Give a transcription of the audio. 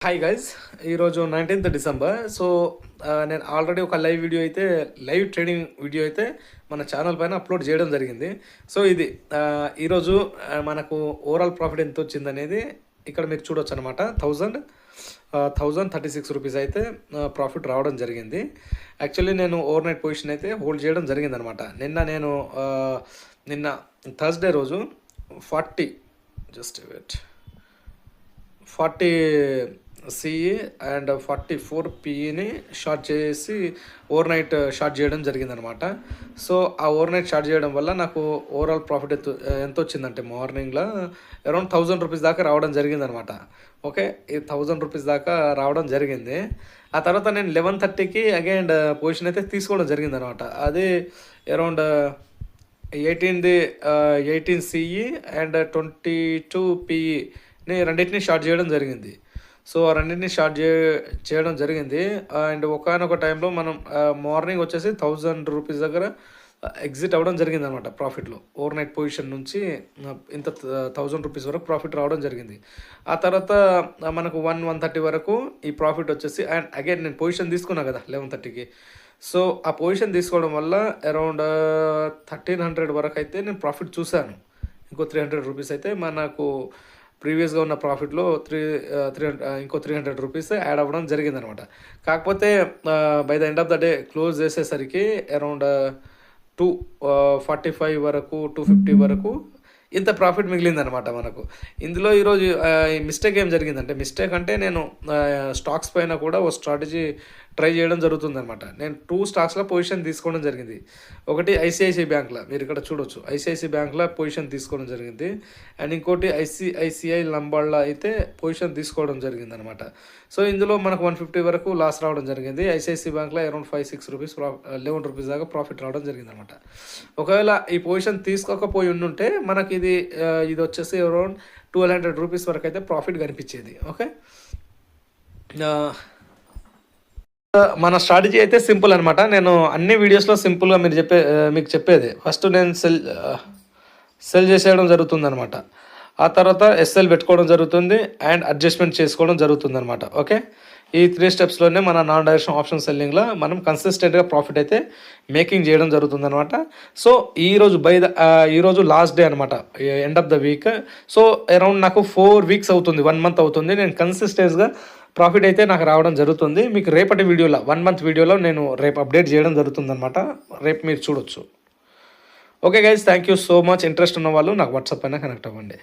Hi guys, ఈరోజు 19th December. So నేను already ఒక లైవ్ ట్రేడింగ్ వీడియో అయితే మన ఛానల్ పైన అప్లోడ్ చేయడం జరిగింది. సో ఇది ఈరోజు మనకు ఓవరాల్ ప్రాఫిట్ ఎంత వచ్చింది అనేది ఇక్కడ మీరు చూడొచ్చు అనమాట. 1036 రూపీస్ అయితే ప్రాఫిట్ రావడం జరిగింది. యాక్చువల్లీ నేను ఓవర్ నైట్ పొజిషన్ అయితే హోల్డ్ చేయడం జరిగింది అనమాట. నిన్న థర్స్డే రోజు 40 సిఈ అండ్ 44 పిఈని షార్ట్ చేసి ఓవర్ నైట్ షార్ట్ చేయడం జరిగిందనమాట. సో ఆ ఓవర్ నైట్ షార్ట్ చేయడం వల్ల నాకు ఓవరాల్ ప్రాఫిట్ ఎంత వచ్చిందంటే మార్నింగ్లో అరౌండ్ 1000 రూపీస్ దాకా రావడం జరిగిందనమాట. ఓకే, ఈ 1000 రూపీస్ దాకా రావడం జరిగింది. ఆ తర్వాత నేను 11:30కి అగైన్ పొజిషన్ అయితే తీసుకోవడం జరిగిందనమాట. అది అరౌండ్ 18 సిఈ అండ్ 22 పిఈని రెండింటిని షార్ట్ చేయడం జరిగింది. సో ఆ రెండింటిని చేయడం జరిగింది. అండ్ ఒకనొక టైంలో మనం మార్నింగ్ వచ్చేసి 1000 రూపీస్ దగ్గర ఎగ్జిట్ అవ్వడం జరిగింది అనమాట. ప్రాఫిట్లో ఓవర్ నైట్ పొజిషన్ నుంచి ఇంత 1000 రూపీస్ వరకు ప్రాఫిట్ రావడం జరిగింది. ఆ తర్వాత మనకు 130 వరకు ఈ ప్రాఫిట్ వచ్చేసి, అండ్ అగైన్ నేను పొజిషన్ తీసుకున్నా కదా 11:30కి. సో ఆ పొజిషన్ తీసుకోవడం వల్ల అరౌండ్ 1300 వరకు అయితే నేను ప్రాఫిట్ చూశాను. ఇంకో 300 రూపీస్ అయితే మనకు ప్రీవియస్గా ఉన్న ప్రాఫిట్లో ఇంకో 300 రూపీస్ యాడ్ అవ్వడం జరిగిందనమాట. కాకపోతే by the end of the day close చేసేసరికి అరౌండ్ 245 వరకు 250 వరకు ఇంత ప్రాఫిట్ మిగిలిందనమాట మనకు. ఇందులో ఈరోజు మిస్టేక్ ఏం జరిగిందంటే, నేను స్టాక్స్ పైన కూడా ఓ స్ట్రాటజీ ట్రై చేయడం జరుగుతుందనమాట. నేను 2 స్టాక్స్లో పొజిషన్ తీసుకోవడం జరిగింది. ఒకటి ఐసిఐసిఐ బ్యాంక్లో, మీరు ఇక్కడ చూడొచ్చు, ఐసిఐసిఐ బ్యాంక్లో పొజిషన్ తీసుకోవడం జరిగింది. అండ్ ఇంకోటి ఐసిఐసిఐ లంబాడ్లో అయితే పొజిషన్ తీసుకోవడం జరిగింది అనమాట. సో ఇందులో మనకు 150 వరకు లాస్ రావడం జరిగింది. ఐసిఐసిఐ బ్యాంక్లో అరౌండ్ 5-6 రూపీస్ 11 రూపీస్ దాకా ప్రాఫిట్ రావడం జరిగింది అనమాట. ఒకవేళ ఈ పొజిషన్ తీసుకోకపోయి ఉండుంటే మనకి ఇది వచ్చేసి అరౌండ్ 1200 రూపీస్ వరకు అయితే ప్రాఫిట్ కనిపించేది. ఓకే, మన స్ట్రాటజీ అయితే సింపుల్ అనమాట. నేను అన్ని వీడియోస్లో సింపుల్గా మీకు చెప్పేది, ఫస్ట్ నేను సెల్ చేసేయడం జరుగుతుంది అనమాట. ఆ తర్వాత ఎస్ఎల్ పెట్టుకోవడం జరుగుతుంది అండ్ అడ్జస్ట్మెంట్ చేసుకోవడం జరుగుతుంది అనమాట. ఓకే, ఈ 3 స్టెప్స్లోనే మన నాన్ డైరెక్షన్ ఆప్షన్ సెల్లింగ్లో మనం కన్సిస్టెంట్గా ప్రాఫిట్ అయితే మేకింగ్ చేయడం జరుగుతుంది అనమాట. సో ఈరోజు లాస్ట్ డే అనమాట, end of the week. So around నాకు 4 వీక్స్ అవుతుంది, 1 మంత్ అవుతుంది నేను కన్సిస్టెన్స్గా ప్రాఫిట్ అయితే నాకు రావడం జరుగుతుంది. మీకు రేపటి వీడియోలో 1 మంత్ వీడియోలో నేను రేపు అప్డేట్ చేయడం జరుగుతుంది అనమాట. రేపు మీరు చూడొచ్చు. Okay guys, thank you so much. Interest ఉన్న వాళ్ళు నాకు వాట్సాప్ పైన కనెక్ట్ అవ్వండి.